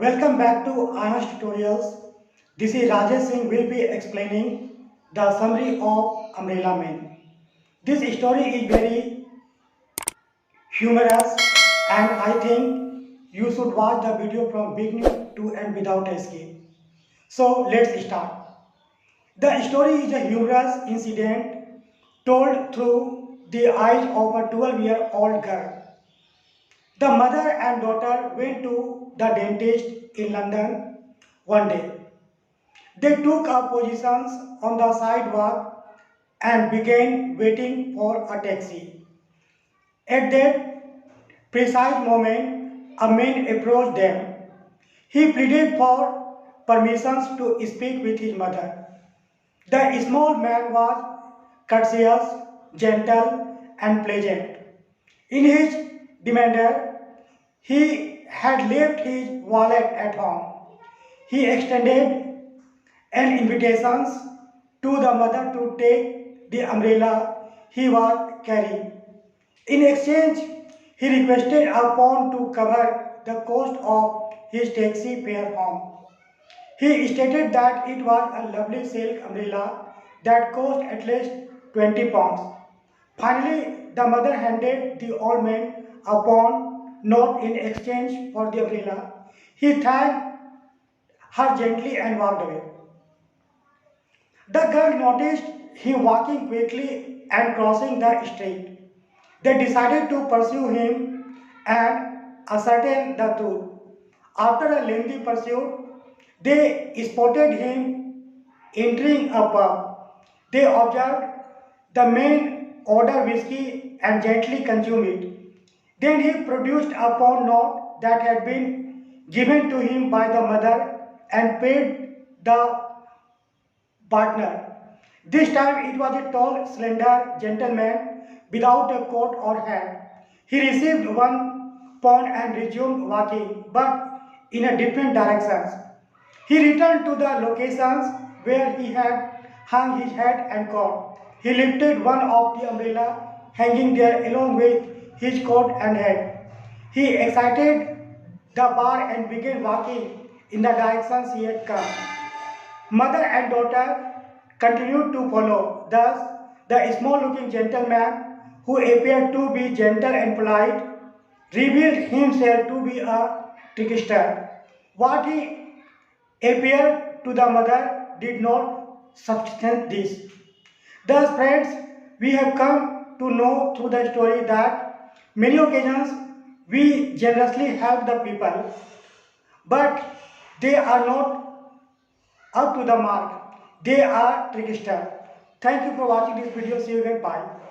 Welcome back to Ayansh Tutorials. This is Rajesh Singh will be explaining the summary of Umbrella Man. This story is very humorous and I think you should watch the video from beginning to end without escape. So let's start. The story is a humorous incident told through the eyes of a 12-year-old girl. The mother and daughter went to the dentist in London one day. They took up positions on the sidewalk and began waiting for a taxi. At that precise moment, a man approached them. He pleaded for permissions to speak with his mother. The small man was courteous, gentle, and pleasant. In his demeanor, he had left his wallet at home. He extended an invitation to the mother to take the umbrella he was carrying. In exchange, he requested a pound to cover the cost of his taxi fare home. He stated that it was a lovely silk umbrella that cost at least 20 pounds. Finally, the mother handed the old man a pound note in exchange for the umbrella. He thanked her gently and walked away. The girl noticed him walking quickly and crossing the street. They decided to pursue him and ascertain the truth. After a lengthy pursuit, they spotted him entering a pub. They observed the man order whiskey and gently consume it. Then he produced a pound note that had been given to him by the mother and paid the partner. This time it was a tall, slender gentleman without a coat or hat. He received one pound and resumed walking, but in a different direction. He returned to the locations where he had hung his hat and coat. He lifted one of the umbrella hanging there along with his coat and hat. He exited the bar and began walking in the direction he had come. Mother and daughter continued to follow. Thus, the small-looking gentleman, who appeared to be gentle and polite, revealed himself to be a trickster. What he appeared to the mother did not substantiate this. Thus, friends, we have come to know through the story that many occasions we generously help the people, but they are not up to the mark. They are trickster. Thank you for watching this video. See you again. Bye.